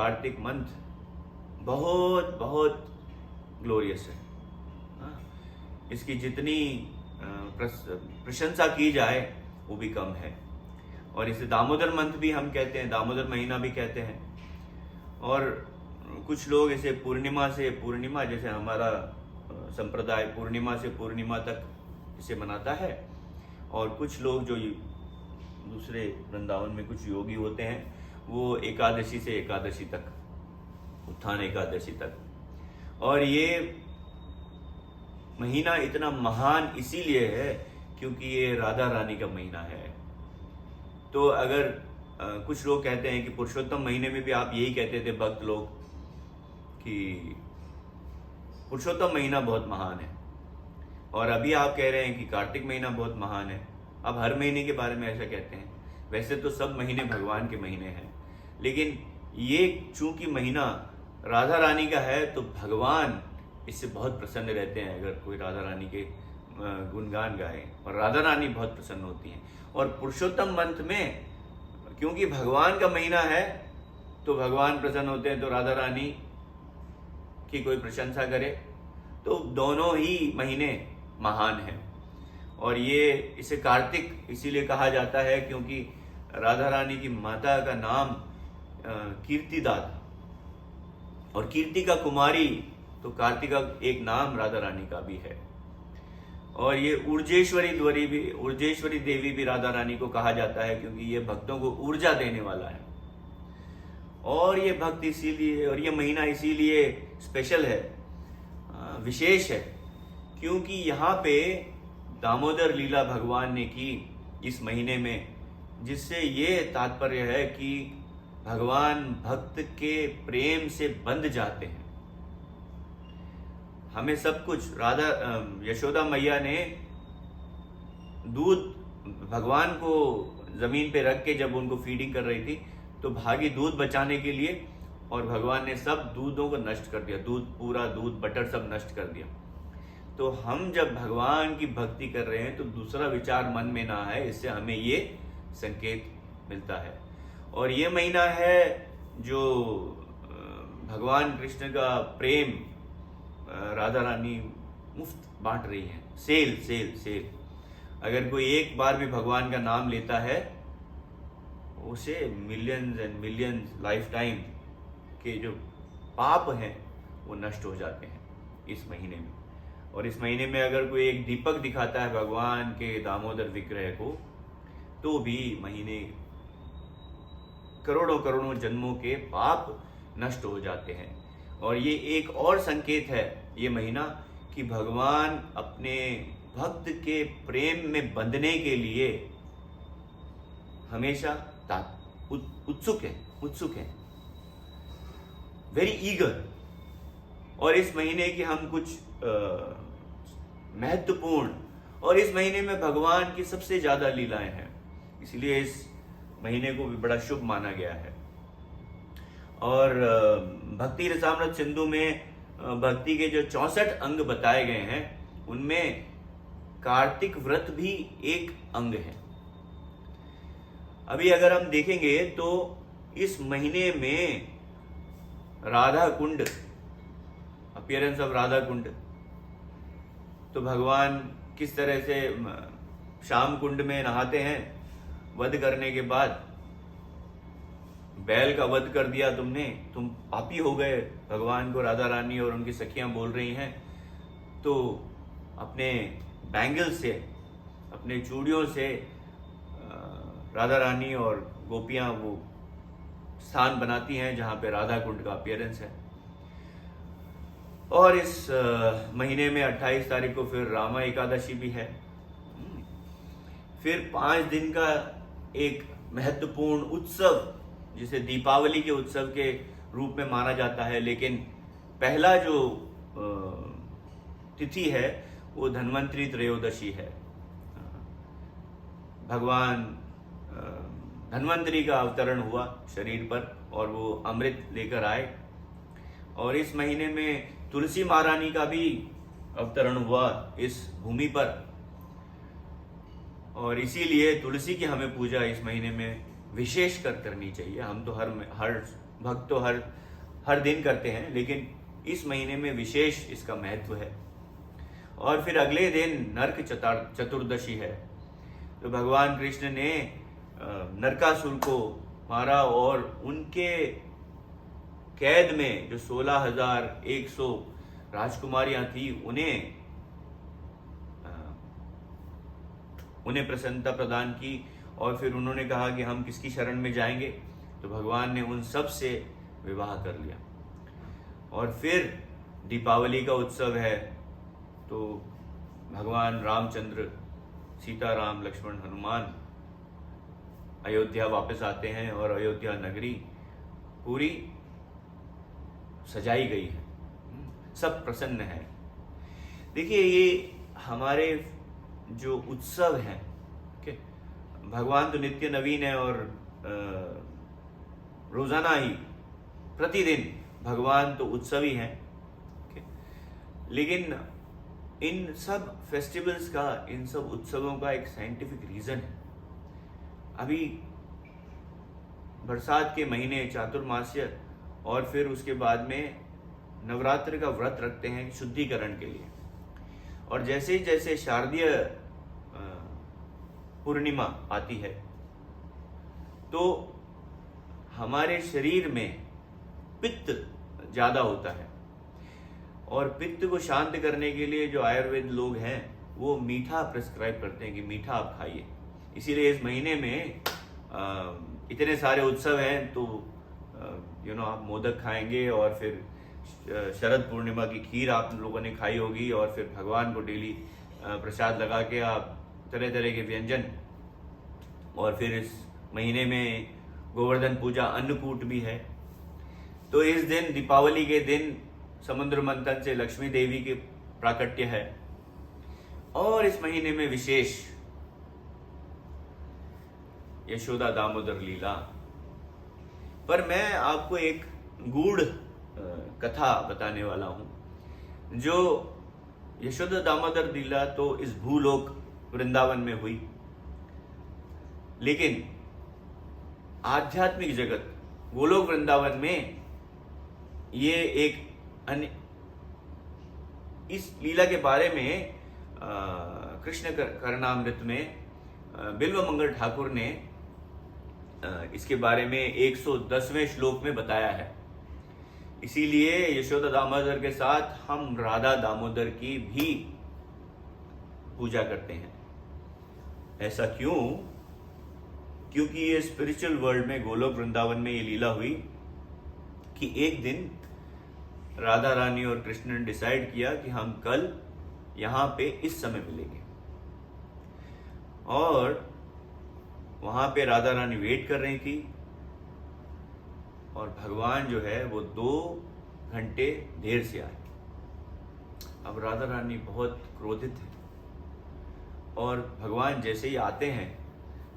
Kartik month बहुत बहुत glorious है। इसकी जितनी प्रशंसा की जाए वो भी कम है। और इसे दामोदर मंथ भी हम कहते हैं, दामोदर महीना भी कहते हैं। और कुछ लोग इसे पूर्णिमा से पूर्णिमा, जैसे हमारा संप्रदाय पूर्णिमा से पूर्णिमा तक इसे मनाता है, और कुछ लोग जो दूसरे वृंदावन में कुछ योगी होते हैं वो एकादशी से एकादशी तक, उत्थान एकादशी तक। और ये महीना इतना महान इसीलिए है क्योंकि ये राधा रानी का महीना है। तो अगर कुछ लोग कहते हैं कि पुरुषोत्तम महीने में भी आप यही कहते थे भक्त लोग कि पुरुषोत्तम महीना बहुत महान है, और अभी आप कह रहे हैं कि कार्तिक महीना बहुत महान है। अब हर महीने के बारे में ऐसा कहते हैं। वैसे तो सब महीने भगवान के महीने हैं, लेकिन ये चूंकि महीना राधा रानी का है तो भगवान इससे बहुत प्रसन्न रहते हैं अगर कोई राधा रानी के गुणगान गाए, और राधा रानी बहुत प्रसन्न होती हैं। और पुरुषोत्तम मंथ में क्योंकि भगवान का महीना है तो भगवान प्रसन्न होते हैं, तो राधा रानी की कोई प्रशंसा करे, तो दोनों ही महीने महान हैं। और ये इसे कार्तिक इसीलिए कहा जाता है क्योंकि राधा रानी की माता का नाम कीर्तिदा था, और कीर्तिका कुमारी, तो कार्तिका एक नाम राधा रानी का भी है। और ये ऊर्जेश्वरी देवी भी राधा रानी को कहा जाता है क्योंकि ये भक्तों को ऊर्जा देने वाला है। और ये भक्त इसीलिए, और ये महीना इसीलिए स्पेशल है, विशेष है, क्योंकि यहाँ पे दामोदर लीला भगवान ने की इस महीने में, जिससे ये तात्पर्य है कि भगवान भक्त के प्रेम से बंध जाते हैं। हमें सब कुछ यशोदा मैया ने दूध भगवान को जमीन पे रख के जब उनको फीडिंग कर रही थी तो भागी दूध बचाने के लिए, और भगवान ने सब दूधों को नष्ट कर दिया, पूरा दूध बटर सब नष्ट कर दिया। तो हम जब भगवान की भक्ति कर रहे हैं तो दूसरा विचार मन में ना आए, इससे हमें ये संकेत मिलता है। और ये महीना है जो भगवान कृष्ण का प्रेम राधा रानी मुफ्त बांट रही है। सेल। अगर कोई एक बार भी भगवान का नाम लेता है उसे millions and millions life time के जो पाप हैं वो नष्ट हो जाते हैं इस महीने में। और इस महीने में अगर कोई एक दीपक दिखाता है भगवान के दामोदर विग्रह को, तो भी महीने करोड़ों जन्मों के पाप नष्ट हो जाते हैं। और ये एक और संकेत है ये महीना कि भगवान अपने भक्त के प्रेम में बंधने के लिए हमेशा उत्सुक है, वेरी ईगर। और इस महीने की हम कुछ महत्वपूर्ण, और इस महीने में भगवान की सबसे ज्यादा लीलाएं हैं, इसलिए इस महीने को भी बड़ा शुभ माना गया है। और भक्ति रसामृत सिंधु में भक्ति के जो 64 अंग बताए गए हैं उनमें कार्तिक व्रत भी एक अंग है। अभी अगर हम देखेंगे तो इस महीने में राधा कुंड, अपीयरेंस ऑफ राधा कुंड, तो भगवान किस तरह से श्याम कुंड में नहाते हैं। वध करने के बाद बैल का वध कर दिया तुमने, तुम पापी हो गए, भगवान को राधा रानी और उनकी सखियां बोल रही हैं। तो अपने बैंगल से, अपने चूड़ियों से राधा रानी और गोपियां वो स्थान बनाती हैं जहां पे राधा कुंड का अपीयरेंस है। और इस महीने में 28 तारीख को फिर रामा एकादशी भी है। फिर 5 दिन का एक महत्वपूर्ण उत्सव जिसे दीपावली के उत्सव के रूप में माना जाता है, लेकिन पहला जो तिथि है वो धन्वंतरी त्रयोदशी है। भगवान धन्वंतरी का अवतरण हुआ शरीर पर और वो अमृत लेकर आए। और इस महीने में तुलसी महारानी का भी अवतरण हुआ इस भूमि पर, और इसीलिए तुलसी की हमें पूजा इस महीने में विशेष कर करनी चाहिए। हम तो हर भक्त तो हर हर दिन करते हैं, लेकिन इस महीने में विशेष इसका महत्व है। और फिर अगले दिन नरक चतुर्दशी है। तो भगवान कृष्ण ने नरकासुर को मारा और उनके कैद में जो 16,100 राजकुमारियां थी उन्हें प्रसन्नता प्रदान की। और फिर उन्होंने कहा कि हम किसकी शरण में जाएंगे, तो भगवान ने उन सब से विवाह कर लिया। और फिर दीपावली का उत्सव है, तो भगवान रामचंद्र, सीताराम, लक्ष्मण, हनुमान अयोध्या वापस आते हैं और अयोध्या नगरी पूरी सजाई गई है, सब प्रसन्न है। देखिए, ये हमारे जो उत्सव हैं, ठीक है, भगवान तो नित्य नवीन है और रोजाना ही प्रतिदिन भगवान तो उत्सव ही हैं, लेकिन इन सब फेस्टिवल्स का, इन सब उत्सवों का एक साइंटिफिक रीजन है। अभी बरसात के महीने चातुर्मास्य और फिर उसके बाद में नवरात्र का व्रत रखते हैं शुद्धिकरण के लिए। और जैसे जैसे शारदीय पूर्णिमा आती है तो हमारे शरीर में पित्त ज्यादा होता है, और पित्त को शांत करने के लिए जो आयुर्वेद लोग हैं वो मीठा प्रिस्क्राइब करते हैं कि मीठा आप खाइए। इसीलिए इस महीने में इतने सारे उत्सव हैं, तो आप मोदक खाएंगे और फिर शरद पूर्णिमा की खीर आप लोगों ने खाई होगी, और फिर भगवान को डेली प्रसाद लगा के आप तरह तरह के व्यंजन। और फिर इस महीने में गोवर्धन पूजा, अन्नकूट भी है। तो इस दिन, दीपावली के दिन, समुद्र मंथन से लक्ष्मी देवी के प्राकट्य है। और इस महीने में विशेष यशोदा दामोदर लीला। पर मैं आपको एक गूढ़ कथा बताने वाला हूं। जो यशोदा दामोदर लीला तो इस भूलोक वृंदावन में हुई, लेकिन आध्यात्मिक जगत गोलोक वृंदावन में ये एक इस लीला के बारे में कृष्ण करनामृत में बिल्व मंगल ठाकुर ने इसके बारे में 110वें श्लोक में बताया है। इसीलिए यशोदा दामोदर के साथ हम राधा दामोदर की भी पूजा करते हैं। ऐसा क्यों? क्योंकि ये स्पिरिचुअल वर्ल्ड में, गोलोक वृंदावन में ये लीला हुई कि एक दिन राधा रानी और कृष्ण ने डिसाइड किया कि हम कल यहां पे इस समय मिलेंगे। और वहां पे राधा रानी वेट कर रही थी, और भगवान जो है वो 2 घंटे देर से आए। अब राधा रानी बहुत क्रोधित है, और भगवान जैसे ही आते हैं,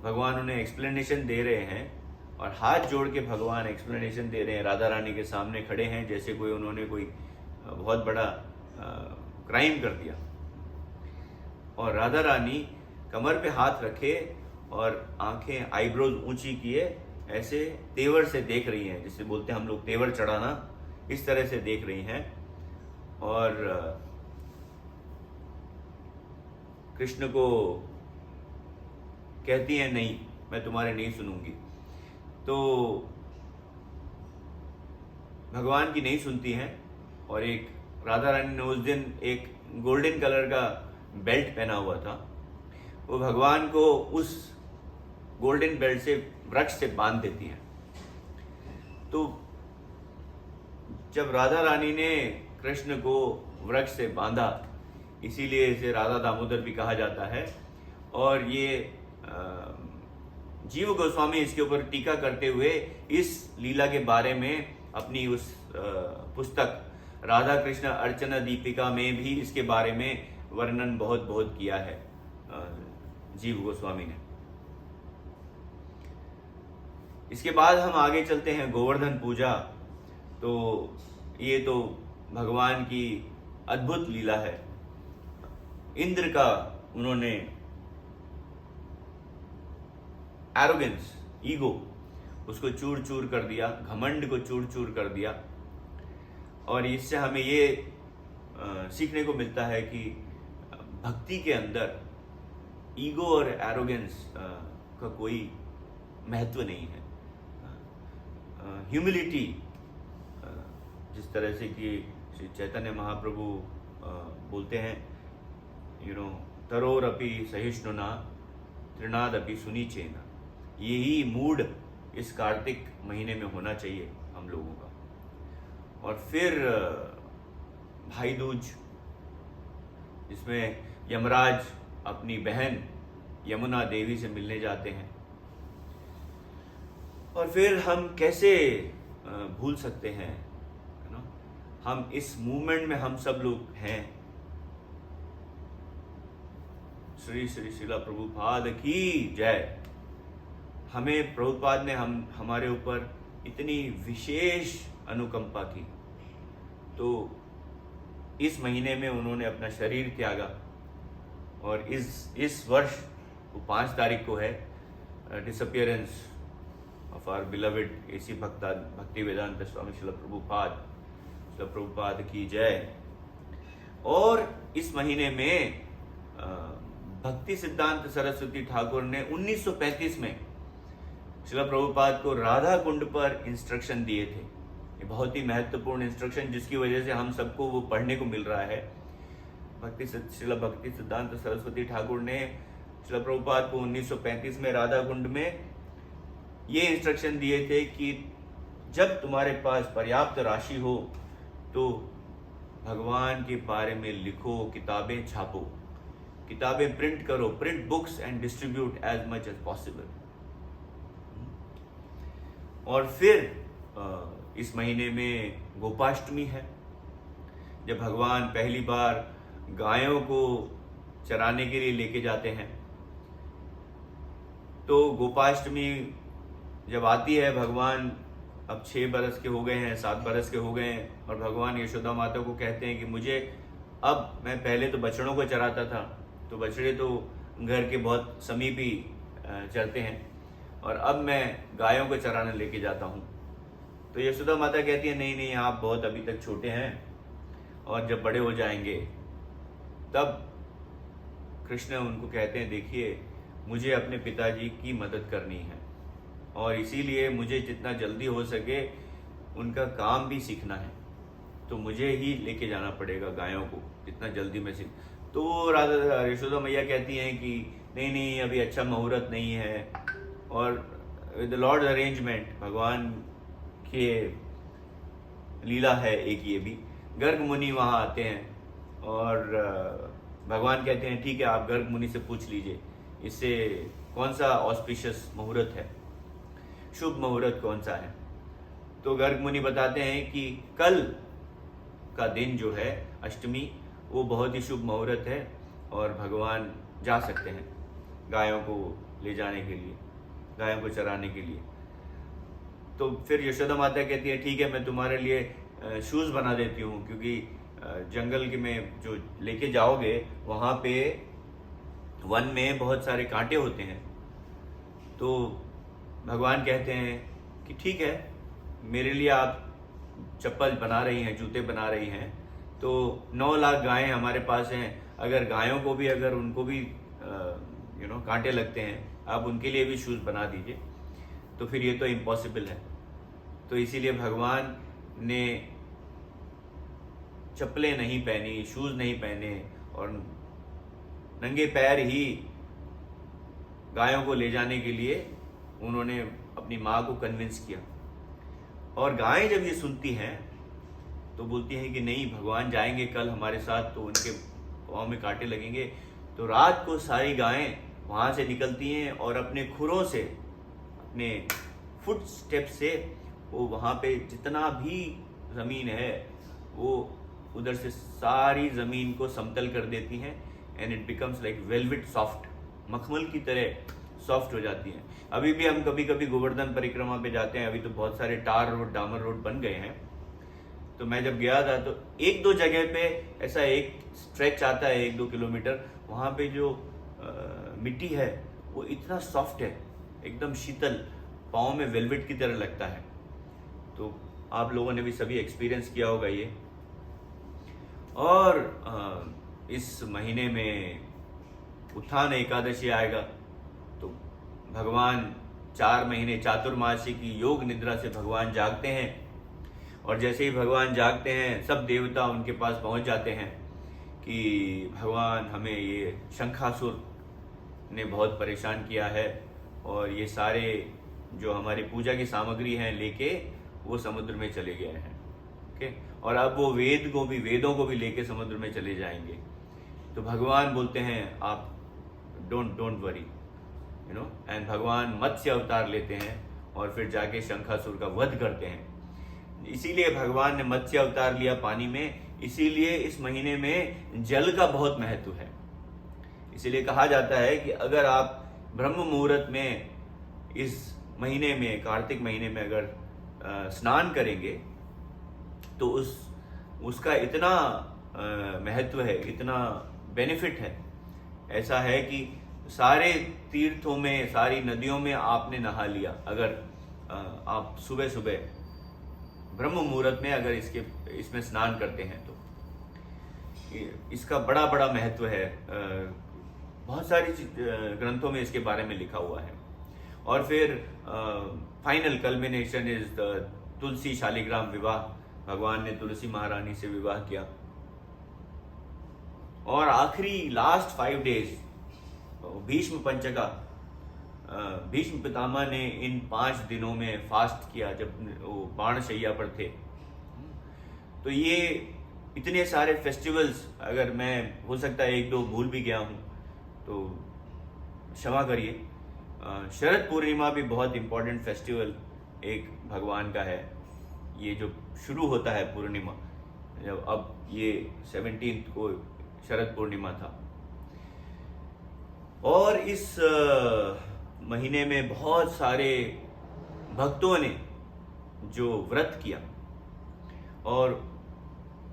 भगवान उन्हें एक्सप्लेनेशन दे रहे हैं, और हाथ जोड़ के भगवान एक्सप्लेनेशन दे रहे हैं। राधा रानी के सामने खड़े हैं जैसे उन्होंने कोई बहुत बड़ा क्राइम कर दिया। और राधा रानी कमर पे हाथ रखे और आंखें, आईब्रोज ऊंची किए, ऐसे तेवर से देख रही हैं, जिसे बोलते हैं हम लोग तेवर चढ़ाना, इस तरह से देख रही हैं। और कृष्ण को कहती हैं, नहीं, मैं तुम्हारे नहीं सुनूंगी। तो भगवान की नहीं सुनती हैं, और एक राधा रानी ने उस दिन एक गोल्डन कलर का बेल्ट पहना हुआ था, वो भगवान को उस गोल्डन बेल्ट से, वृक्ष से बांध देती हैं। तो जब राधा रानी ने कृष्ण को वृक्ष से बांधा, इसीलिए इसे राधा दामोदर भी कहा जाता है। और ये जीव गोस्वामी इसके ऊपर टीका करते हुए इस लीला के बारे में अपनी उस पुस्तक राधा कृष्ण अर्चना दीपिका में भी इसके बारे में वर्णन बहुत बहुत किया है जीव गोस्वामी ने। इसके बाद हम आगे चलते हैं, गोवर्धन पूजा। तो ये तो भगवान की अद्भुत लीला है। इंद्र का उन्होंने एरोगेंस, ईगो, उसको चूर चूर कर दिया, घमंड को चूर चूर कर दिया। और इससे हमें ये सीखने को मिलता है कि भक्ति के अंदर ईगो और एरोगेंस का कोई महत्व नहीं है। ह्यूमिलिटी, जिस तरह से कि श्री चैतन्य महाप्रभु बोलते हैं, तरोरपि सहिष्णुना तृणादपि सुनीचेना, यही मूड इस कार्तिक महीने में होना चाहिए हम लोगों का। और फिर भाई दूज, जिसमें यमराज अपनी बहन यमुना देवी से मिलने जाते हैं। और फिर हम कैसे भूल सकते हैं, हम इस मूवमेंट में हम सब लोग हैं। श्री श्री श्रीला प्रभुपाद की जय। हमें प्रभुपाद ने हमारे ऊपर इतनी विशेष अनुकंपा की, तो इस महीने में उन्होंने अपना शरीर त्यागा। और इस वर्ष वो 5 तारीख को है disappearance of our beloved AC Bhakti Vedanta स्वामी श्रील प्रभुपाद की जय। और इस महीने में भक्ति सिद्धांत सरस्वती ठाकुर ने 1935 में श्रील प्रभुपाद को राधा कुंड पर इंस्ट्रक्शन दिए थे। ये बहुत ही महत्वपूर्ण इंस्ट्रक्शन, जिसकी वजह से हम सबको वो पढ़ने को मिल रहा है। श्रील भक्ति सिद्धांत सरस्वती ठाकुर ने श्रील प्रभुपाद को 1935 में राधा कुंड में ये इंस्ट्रक्शन दिए थे कि जब तुम्हारे पास पर्याप्त राशि हो तो भगवान के बारे में लिखो, किताबें छापो, किताबें प्रिंट करो, print books and distribute as much as possible. और फिर इस महीने में गोपाष्टमी है, जब भगवान पहली बार गायों को चराने के लिए लेके जाते हैं। तो गोपाष्टमी जब आती है, भगवान अब 6 बरस के हो गए हैं, 7 बरस के हो गए हैं, और भगवान यशोदा माता को कहते हैं कि मुझे अब, मैं पहले तो बछड़ों को चराता था, तो बछड़े तो घर के बहुत समीप ही चरते हैं, और अब मैं गायों को चराने लेके जाता हूँ। तो यशोदा माता कहती है नहीं नहीं, आप बहुत अभी तक छोटे हैं, और जब बड़े हो जाएंगे तब कृष्ण उनको कहते हैं देखिए, मुझे अपने पिताजी की मदद करनी है, और इसीलिए मुझे जितना जल्दी हो सके उनका काम भी सीखना है, तो मुझे ही लेके जाना पड़ेगा गायों को, जितना जल्दी मैं सीख। तो राधा यशोदा मैया कहती हैं कि नहीं नहीं, अभी अच्छा मुहूर्त नहीं है, और विद लॉर्ड अरेंजमेंट, भगवान के लीला है एक ये भी। गर्ग मुनि वहाँ आते हैं, और भगवान कहते हैं ठीक है, आप गर्ग मुनि से पूछ लीजिए इससे कौन सा ऑस्पिशियस मुहूर्त है, शुभ मुहूर्त कौन सा है। तो गर्ग मुनि बताते हैं कि कल का दिन जो है अष्टमी, वो बहुत ही शुभ मुहूर्त है, और भगवान जा सकते हैं गायों को ले जाने के लिए, गायों को चराने के लिए। तो फिर यशोदा माता कहती है ठीक है, मैं तुम्हारे लिए शूज़ बना देती हूँ, क्योंकि जंगल के में जो लेके जाओगे वहाँ पे वन में बहुत सारे कांटे होते हैं। तो भगवान कहते हैं कि ठीक है, मेरे लिए आप चप्पल बना रही हैं, जूते बना रही हैं, तो 9 लाख गायें हमारे पास हैं, अगर गायों को भी, अगर उनको भी कांटे लगते हैं, आप उनके लिए भी शूज़ बना दीजिए। तो फिर ये तो इम्पॉसिबल है। तो इसीलिए भगवान ने चप्पलें नहीं पहनी, शूज़ नहीं पहने, और नंगे पैर ही गायों को ले जाने के लिए उन्होंने अपनी माँ को कन्विंस किया। और गायें जब ये सुनती हैं तो बोलती हैं कि नहीं, भगवान जाएंगे कल हमारे साथ, तो उनके पाँव में कांटे लगेंगे। तो रात को सारी गायें वहाँ से निकलती हैं, और अपने खुरों से, अपने फुट स्टेप से वो वहाँ पे जितना भी ज़मीन है वो उधर से सारी ज़मीन को समतल कर देती हैं, and it becomes like velvet soft, मखमल की तरह सॉफ्ट हो जाती हैं। अभी भी हम कभी कभी गोवर्धन परिक्रमा पे जाते हैं, अभी तो बहुत सारे टार रोड, डामर रोड बन गए हैं। तो मैं जब गया था तो 1-2 जगह पे ऐसा एक स्ट्रेच आता है 1-2 किलोमीटर, वहाँ पे जो मिट्टी है वो इतना सॉफ्ट है, एकदम शीतल, पाँव में वेलवेट की तरह लगता है। तो आप लोगों ने भी सभी एक्सपीरियंस किया होगा ये। और इस महीने में उत्थान एकादशी आएगा, तो भगवान 4 महीने चातुर्मासी की योग निद्रा से भगवान जागते हैं, और जैसे ही भगवान जागते हैं सब देवता उनके पास पहुंच जाते हैं कि भगवान हमें ये शंखासुर ने बहुत परेशान किया है, और ये सारे जो हमारी पूजा की सामग्री हैं लेके वो समुद्र में चले गए हैं। ओके, और अब वो वेदों को भी लेके समुद्र में चले जाएंगे। तो भगवान बोलते हैं आप don't worry, you know, and भगवान मत्स्य अवतार लेते हैं और फिर जाके शंखासुर का वध करते हैं। इसीलिए भगवान ने मत्स्य अवतार लिया पानी में, इसीलिए इस महीने में जल का बहुत महत्व है। इसीलिए कहा जाता है कि अगर आप ब्रह्म मुहूर्त में इस महीने में, कार्तिक महीने में अगर स्नान करेंगे तो उसका इतना महत्व है, इतना बेनिफिट है। ऐसा है कि सारे तीर्थों में, सारी नदियों में आपने नहा लिया अगर आप सुबह सुबह ब्रह्म मुहूर्त में अगर इसमें स्नान करते हैं तो इसका बड़ा बड़ा महत्व है। बहुत सारी ग्रंथों में इसके बारे में लिखा हुआ है। और फिर फाइनल कल्मिनेशन इज तुलसी शालिग्राम विवाह। भगवान ने तुलसी महारानी से विवाह किया, और आखिरी लास्ट 5 डेज भीष्म पंचका, भीष्म पितामह ने इन 5 दिनों में फास्ट किया जब वो बाणशैया पर थे। तो ये इतने सारे फेस्टिवल्स, अगर मैं हो सकता है 1-2 भूल भी गया हूँ तो क्षमा करिए। शरद पूर्णिमा भी बहुत इम्पोर्टेंट फेस्टिवल एक भगवान का है। ये जो शुरू होता है पूर्णिमा, जब अब ये 17 को शरद पूर्णिमा था। और इस महीने में बहुत सारे भक्तों ने जो व्रत किया और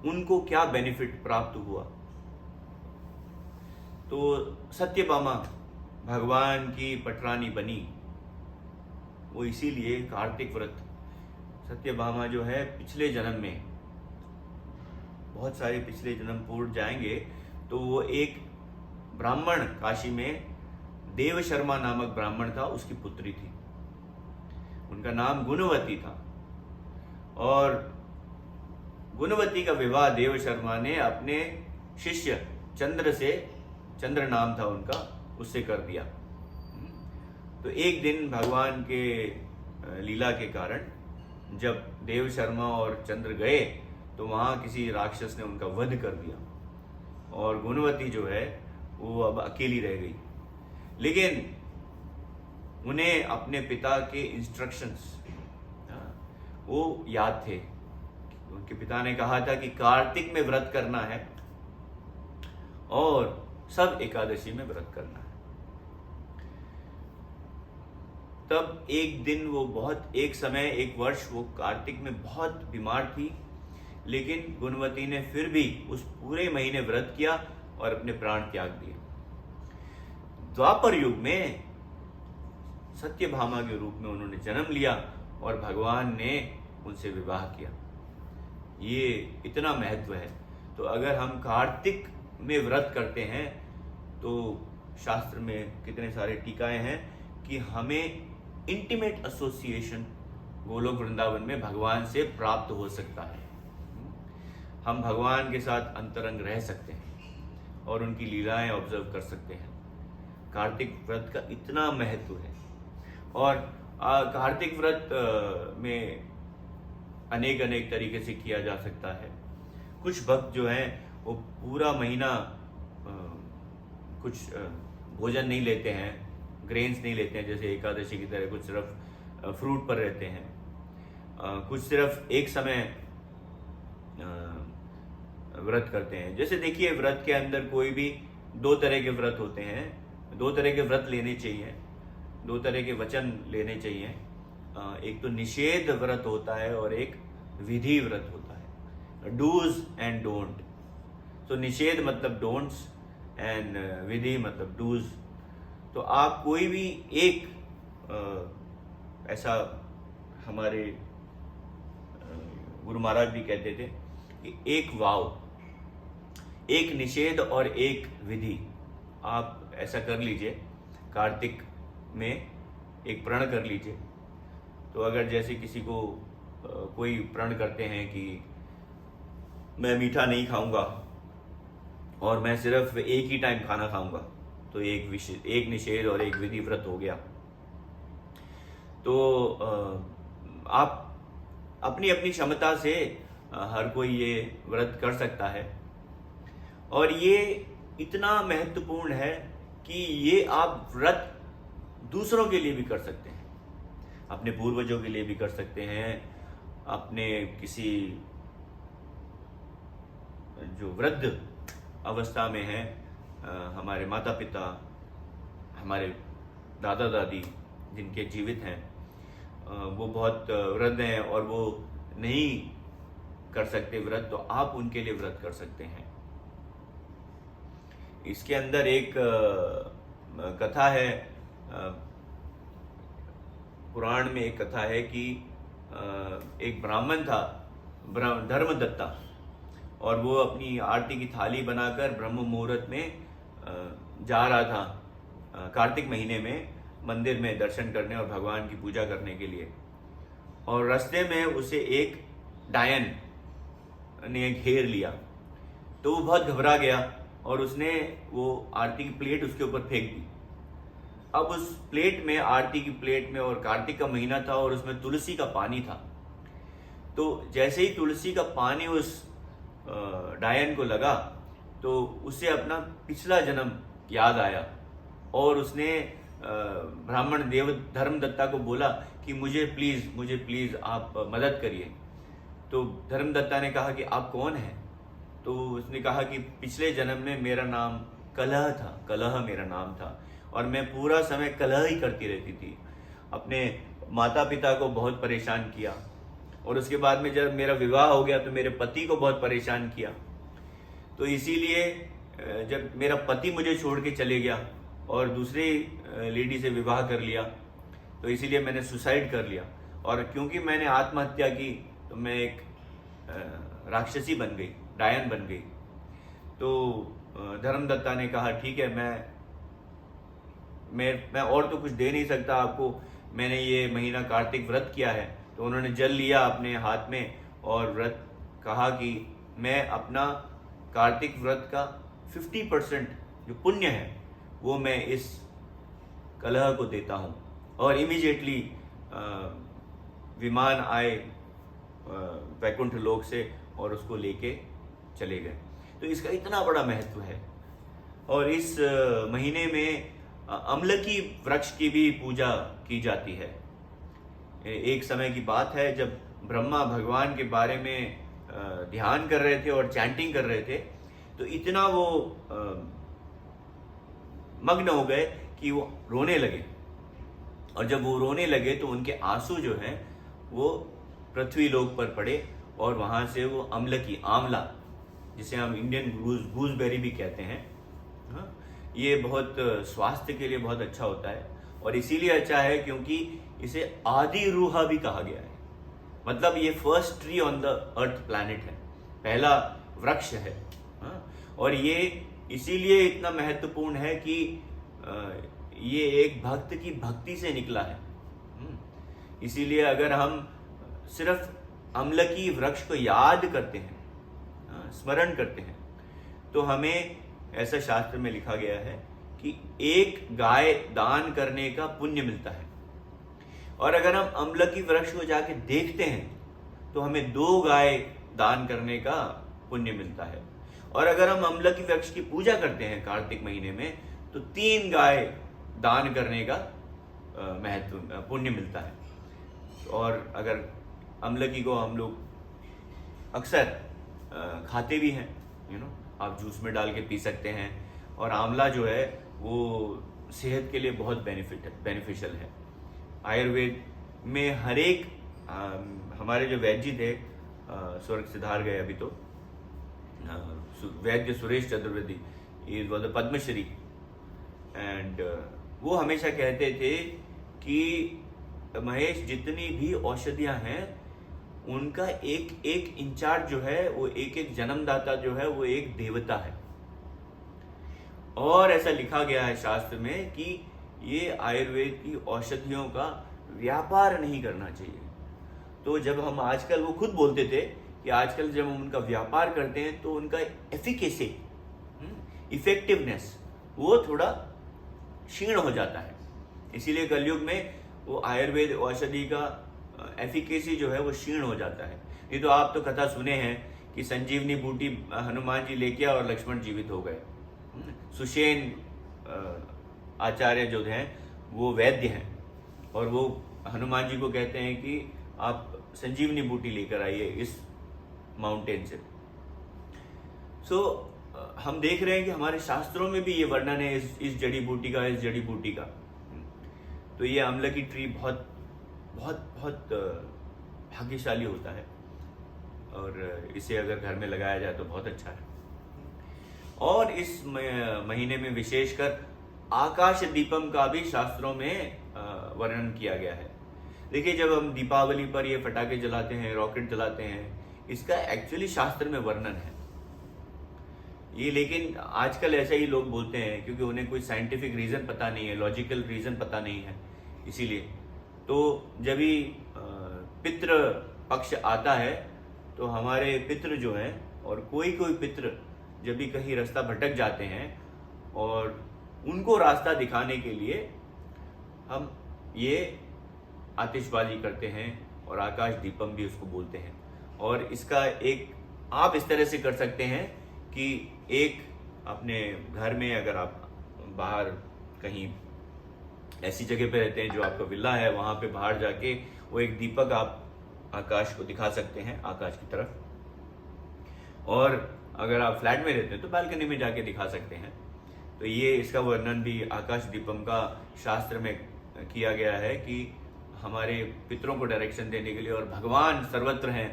उनको क्या बेनिफिट प्राप्त हुआ। तो सत्यभामा भगवान की पटरानी बनी, वो इसीलिए कार्तिक व्रत। सत्यभामा जो है पिछले जन्म में, बहुत सारे पिछले जन्म पूर्ण जाएंगे तो वो एक ब्राह्मण, काशी में देव शर्मा नामक ब्राह्मण था, उसकी पुत्री थी। उनका नाम गुणवती था, और गुणवती का विवाह देव शर्मा ने अपने शिष्य चंद्र से, चंद्र नाम था उनका, उससे कर दिया। तो एक दिन भगवान के लीला के कारण जब देव शर्मा और चंद्र गए तो वहां किसी राक्षस ने उनका वध कर दिया, और गुणवती जो है वो अब अकेली रह गई। लेकिन उन्हें अपने पिता के इंस्ट्रक्शंस वो याद थे। उनके पिता ने कहा था कि कार्तिक में व्रत करना है और सब एकादशी में व्रत करना है। तब एक दिन वो बहुत, एक वर्ष वो कार्तिक में बहुत बीमार थी, लेकिन गुणवती ने फिर भी उस पूरे महीने व्रत किया और अपने प्राण त्याग दिए। द्वापर युग में सत्यभामा के रूप में उन्होंने जन्म लिया और भगवान ने उनसे विवाह किया। ये इतना महत्व है। तो अगर हम कार्तिक में व्रत करते हैं तो शास्त्र में कितने सारे टीकाएं हैं कि हमें इंटीमेट एसोसिएशन गोलोक वृंदावन में भगवान से प्राप्त हो सकता है। हम भगवान के साथ अंतरंग रह सकते हैं और उनकी लीलाएं ऑब्जर्व कर सकते हैं। कार्तिक व्रत का इतना महत्व है। और कार्तिक व्रत में अनेक अनेक तरीके से किया जा सकता है। कुछ भक्त जो हैं वो पूरा महीना कुछ भोजन नहीं लेते हैं, ग्रेन्स नहीं लेते हैं जैसे एकादशी की तरह, कुछ सिर्फ फ्रूट पर रहते हैं, कुछ सिर्फ एक समय व्रत करते हैं। जैसे देखिए, व्रत के अंदर कोई भी 2 तरह के व्रत होते हैं, 2 तरह के व्रत लेने चाहिए, 2 तरह के वचन लेने चाहिए। एक तो निषेध व्रत होता है और एक विधि व्रत होता है, डूज एंड डोंट। तो निषेध मतलब डोंट्स एंड विधि मतलब डूज। तो आप कोई भी एक ऐसा हमारे गुरु महाराज भी कहते थे कि एक वाव, एक निषेध और एक विधि। आप ऐसा कर लीजिए, कार्तिक में एक प्रण कर लीजिए। तो अगर जैसे किसी को कोई प्रण करते हैं कि मैं मीठा नहीं खाऊंगा और मैं सिर्फ एक ही टाइम खाना खाऊंगा, तो एक निषेध और एक विधि व्रत हो गया। तो आप अपनी अपनी क्षमता से हर कोई ये व्रत कर सकता है, और ये इतना महत्वपूर्ण है कि ये आप व्रत दूसरों के लिए भी कर सकते हैं, अपने पूर्वजों के लिए भी कर सकते हैं, अपने किसी जो वृद्ध अवस्था में हैं, हमारे माता पिता, हमारे दादा दादी जिनके जीवित हैं, वो बहुत वृद्ध हैं और वो नहीं कर सकते व्रत, तो आप उनके लिए व्रत कर सकते हैं। इसके अंदर एक कथा है, पुराण में एक कथा है कि एक ब्राह्मण था, धर्मदत्ता, और वो अपनी आरती की थाली बनाकर ब्रह्म मुहूर्त में जा रहा था कार्तिक महीने में मंदिर में दर्शन करने और भगवान की पूजा करने के लिए। और रास्ते में उसे एक डायन ने घेर लिया, तो वो बहुत घबरा गया और उसने वो आरती की प्लेट उसके ऊपर फेंक दी। अब उस प्लेट में, आरती की प्लेट में, और कार्तिक का महीना था और उसमें तुलसी का पानी था, तो जैसे ही तुलसी का पानी उस डायन को लगा तो उसे अपना पिछला जन्म याद आया और उसने ब्राह्मण देव धर्मदत्ता को बोला कि मुझे प्लीज आप मदद करिए। तो धर्मदत्ता ने कहा कि आप कौन हैं? तो उसने कहा कि पिछले जन्म में मेरा नाम कलह था, कलह मेरा नाम था, और मैं पूरा समय कलह ही करती रहती थी, अपने माता पिता को बहुत परेशान किया, और उसके बाद में जब मेरा विवाह हो गया तो मेरे पति को बहुत परेशान किया। तो इसीलिए जब मेरा पति मुझे छोड़ के चले गया और दूसरी लेडी से विवाह कर लिया, तो इसीलिए मैंने सुसाइड कर लिया, और क्योंकि मैंने आत्महत्या की तो मैं एक राक्षसी बन गई, डायन बन गई। तो धर्मदत्ता ने कहा ठीक है, मैं और तो कुछ दे नहीं सकता आपको, मैंने ये महीना कार्तिक व्रत किया है। तो उन्होंने जल लिया अपने हाथ में और व्रत कहा कि मैं अपना कार्तिक व्रत का 50% जो पुण्य है वो मैं इस कलह को देता हूँ। और इमीडिएटली विमान आए वैकुंठ लोक से और उसको लेके चले गए। तो इसका इतना बड़ा महत्व है। और इस महीने में अमलकी वृक्ष की भी पूजा की जाती है। एक समय की बात है जब ब्रह्मा भगवान के बारे में ध्यान कर रहे थे और चैंटिंग कर रहे थे, तो इतना वो मग्न हो गए कि वो रोने लगे, और जब वो रोने लगे तो उनके आंसू जो हैं वो पृथ्वी लोक पर पड़े, और वहां से वो अम्लकी, आंवला, जिसे हम इंडियन गूसबेरी भी कहते हैं, ये बहुत स्वास्थ्य के लिए बहुत अच्छा होता है। और इसीलिए अच्छा है क्योंकि इसे आदि रूहा भी कहा गया है, मतलब ये first tree on the earth planet है, पहला वृक्ष है। और ये इसीलिए इतना महत्वपूर्ण है कि ये एक भक्त की भक्ति से निकला है। इसीलिए अगर हम सिर्फ अम्लकी वृक्ष को याद करते हैं, स्मरण करते हैं, तो हमें, ऐसा शास्त्र में लिखा गया है कि एक गाय दान करने का पुण्य मिलता है। और अगर हम अम्लकी वृक्ष को जाके देखते हैं तो हमें 2 गाय दान करने का पुण्य मिलता है। और अगर हम अम्लकी वृक्ष की पूजा करते हैं कार्तिक महीने में तो 3 गाय दान करने का महत्व, पुण्य मिलता है। और अगर अम्लकी को हम लोग अक्सर खाते भी हैं, आप जूस में डाल के पी सकते हैं। और आंवला जो है वो सेहत के लिए बहुत बेनिफिशियल है। आयुर्वेद में हर एक, हमारे जो वैद्य थे, स्वर्ग सिधार गए अभी तो, Vaidya Suresh Chaturvedi, is was the Padmashri, and वो हमेशा कहते थे कि महेश जितनी भी औषधियां हैं उनका एक एक इंचार्ज जो है, वो एक एक जन्मदाता जो है वो एक देवता है। और ऐसा लिखा गया है शास्त्र में कि ये आयुर्वेद की औषधियों का व्यापार नहीं करना चाहिए। तो जब हम आजकल, वो खुद बोलते थे कि आजकल जब हम उनका व्यापार करते हैं तो उनका एफिकेसी, इफेक्टिवनेस वो थोड़ा क्षीण हो जाता है। इसीलिए कलयुग में वो आयुर्वेद औषधि का एफिकेसी जो है वो क्षीण हो जाता है। नहीं तो आप तो कथा सुने हैं कि संजीवनी बूटी हनुमान जी लेके आए और लक्ष्मण जीवित हो गए। सुषेण आचार्य जो हैं वो वैद्य हैं और वो हनुमान जी को कहते हैं कि आप संजीवनी बूटी लेकर आइए इस माउंटेन से। सो हम देख रहे हैं कि हमारे शास्त्रों में भी ये वर्णन है इस जड़ी बूटी का, इस जड़ी बूटी का। तो ये अम्ल की ट्री बहुत बहुत बहुत भाग्यशाली होता है और इसे अगर घर में लगाया जाए तो बहुत अच्छा है। और इस महीने में विशेषकर आकाश दीपम का भी शास्त्रों में वर्णन किया गया है। देखिए, जब हम दीपावली पर ये पटाखे जलाते हैं, रॉकेट जलाते हैं, इसका एक्चुअली शास्त्र में वर्णन है ये। लेकिन आजकल ऐसे ही लोग बोलते हैं क्योंकि उन्हें कोई साइंटिफिक रीजन पता नहीं है, लॉजिकल रीजन पता नहीं है, इसीलिए। तो जब भी पितृ पक्ष आता है तो हमारे पितृ जो हैं, और कोई कोई पितृ जब भी कहीं रास्ता भटक जाते हैं और उनको रास्ता दिखाने के लिए हम ये आतिशबाजी करते हैं और आकाश दीपम भी उसको बोलते हैं। और इसका एक आप इस तरह से कर सकते हैं कि एक अपने घर में, अगर आप बाहर कहीं ऐसी जगह पे रहते हैं जो आपका विला है, वहां पे बाहर जाके वो एक दीपक आप आकाश को दिखा सकते हैं, आकाश की तरफ। और अगर आप फ्लैट में रहते हैं तो बालकनी में जाके दिखा सकते हैं। तो ये इसका वर्णन भी आकाश दीपम का शास्त्र में किया गया है कि हमारे पितरों को डायरेक्शन देने के लिए, और भगवान सर्वत्र हैं,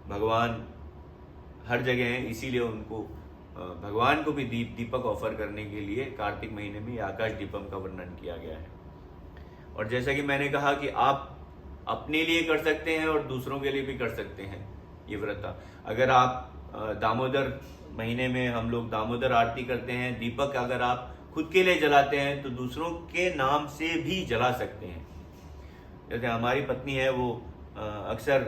भगवान हर जगह हैं, इसीलिए उनको भगवान को भी दीपक ऑफर करने के लिए कार्तिक महीने में आकाश दीपम का वर्णन किया गया है। और जैसा कि मैंने कहा कि आप अपने लिए कर सकते हैं और दूसरों के लिए भी कर सकते हैं ये व्रत। अगर आप दामोदर महीने में हम लोग दामोदर आरती करते हैं, दीपक अगर आप खुद के लिए जलाते हैं तो दूसरों के नाम से भी जला सकते हैं। जैसे हमारी पत्नी है, वो अक्सर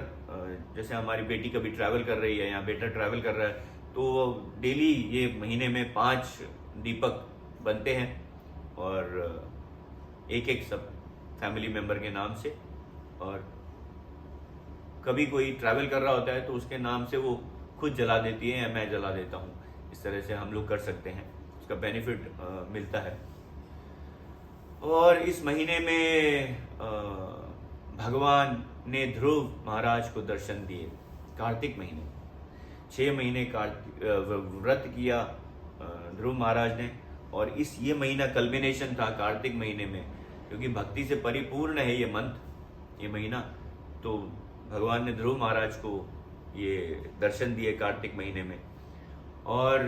जैसे हमारी बेटी कभी ट्रैवल कर रही है या बेटा ट्रैवल कर रहा है तो डेली ये महीने में 5 दीपक बनते हैं और एक एक सब फैमिली मेंबर के नाम से। और कभी कोई ट्रैवल कर रहा होता है तो उसके नाम से वो खुद जला देती है या मैं जला देता हूँ। इस तरह से हम लोग कर सकते हैं, उसका बेनिफिट मिलता है। और इस महीने में भगवान ने ध्रुव महाराज को दर्शन दिए। कार्तिक महीने 6 महीने व्रत किया ध्रुव महाराज ने, और ये महीना कल्बिनेशन था कार्तिक महीने में, क्योंकि भक्ति से परिपूर्ण है ये मंथ, ये महीना। तो भगवान ने ध्रुव महाराज को ये दर्शन दिए कार्तिक महीने में। और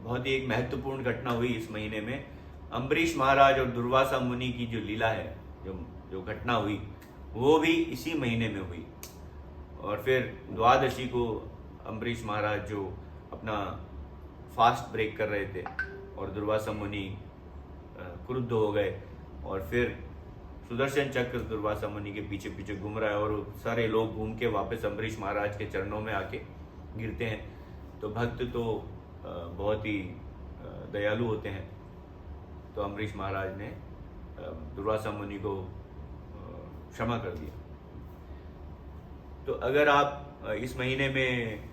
बहुत ही एक महत्वपूर्ण घटना हुई इस महीने में। अम्बरीश महाराज और दुर्वासा मुनि की जो लीला है, जो घटना हुई, वो भी इसी महीने में हुई। और फिर द्वादशी को अम्बरीश महाराज जो अपना फास्ट ब्रेक कर रहे थे और दुर्वासा मुनि क्रुद्ध हो गए, और फिर सुदर्शन चक्र दुर्वासा मुनि के पीछे पीछे घूम रहा है और सारे लोग घूम के वापस अम्बरीश महाराज के चरणों में आके गिरते हैं। तो भक्त तो बहुत ही दयालु होते हैं, तो अम्बरीश महाराज ने दुर्वासा मुनि को क्षमा कर दिया। तो अगर आप इस महीने में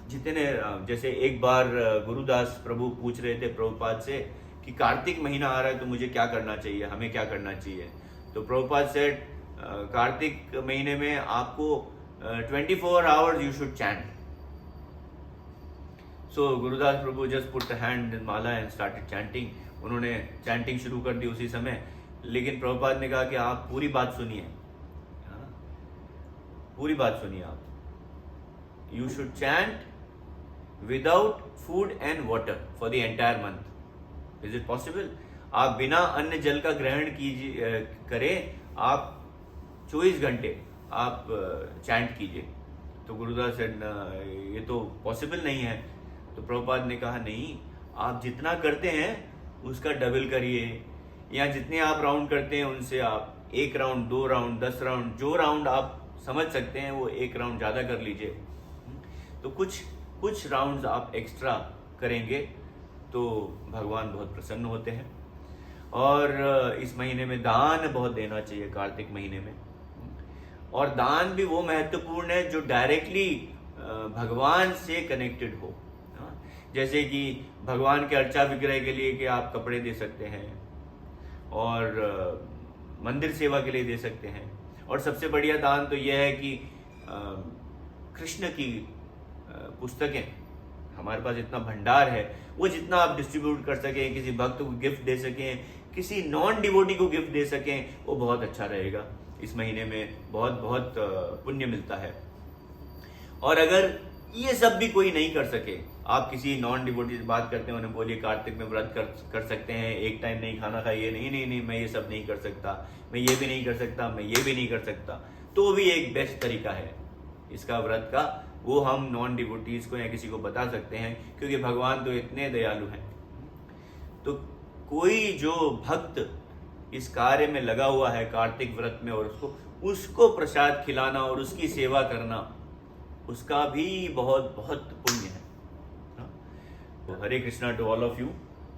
जितने, जैसे एक बार गुरुदास प्रभु पूछ रहे थे प्रभुपाद से कि कार्तिक महीना आ रहा है तो मुझे क्या करना चाहिए, हमें क्या करना चाहिए। तो प्रभुपाद सेड कार्तिक महीने में आपको 24 hours you should chant. So Gurudas Prabhu just put the hand in Mala and started chanting. उन्होंने चैंटिंग शुरू कर दी उसी समय। लेकिन प्रभुपाद ने कहा कि आप पूरी बात सुनिए, पूरी बात सुनिए आप। You should chant without food and water for the entire month. Is it possible? आप बिना अन्न जल का ग्रहण कीजिए, करें, आप 24 घंटे आप चैंट कीजिए। तो गुरुदास सेड ये तो पॉसिबल नहीं है। तो प्रभुपाद ने कहा नहीं, आप जितना करते हैं उसका डबल करिए, या जितने आप राउंड करते हैं उनसे आप 1 राउंड, 2 राउंड, 10 राउंड, जो राउंड आप समझ सकते हैं वो 1 राउंड ज़्यादा कर लीजिए। तो कुछ राउंड्स आप एक्स्ट्रा करेंगे तो भगवान बहुत प्रसन्न होते हैं। और इस महीने में दान बहुत देना चाहिए, कार्तिक महीने में। और दान भी वो महत्वपूर्ण है जो डायरेक्टली भगवान से कनेक्टेड हो। जैसे कि भगवान के अर्चा विग्रह के लिए कि आप कपड़े दे सकते हैं, और मंदिर सेवा के लिए दे सकते हैं। और सबसे बढ़िया दान तो यह है कि कृष्ण की पुस्तकें, हमारे पास इतना भंडार है, वो जितना आप डिस्ट्रीब्यूट कर सकें, किसी भक्त को गिफ्ट दे सकें, किसी नॉन डिवोटी को गिफ्ट दे सकें, वो बहुत अच्छा रहेगा। इस महीने में बहुत बहुत पुण्य मिलता है। और अगर ये सब भी कोई नहीं कर सके, आप किसी नॉन डिवोटी से बात करते हैं, उन्हें बोलिए कार्तिक में व्रत कर सकते हैं, एक टाइम नहीं खाना खाइए, नहीं मैं ये सब नहीं कर सकता, मैं ये भी नहीं कर सकता, मैं ये भी नहीं कर सकता, तो भी एक बेस्ट तरीका है इसका व्रत का, वो हम नॉन डिवोटीज को या किसी को बता सकते हैं, क्योंकि भगवान तो इतने दयालु हैं। तो कोई जो भक्त इस कार्य में लगा हुआ है कार्तिक व्रत में, और उसको प्रसाद खिलाना और उसकी सेवा करना, उसका भी बहुत बहुत पुण्य है। तो Hare Krishna to all of you.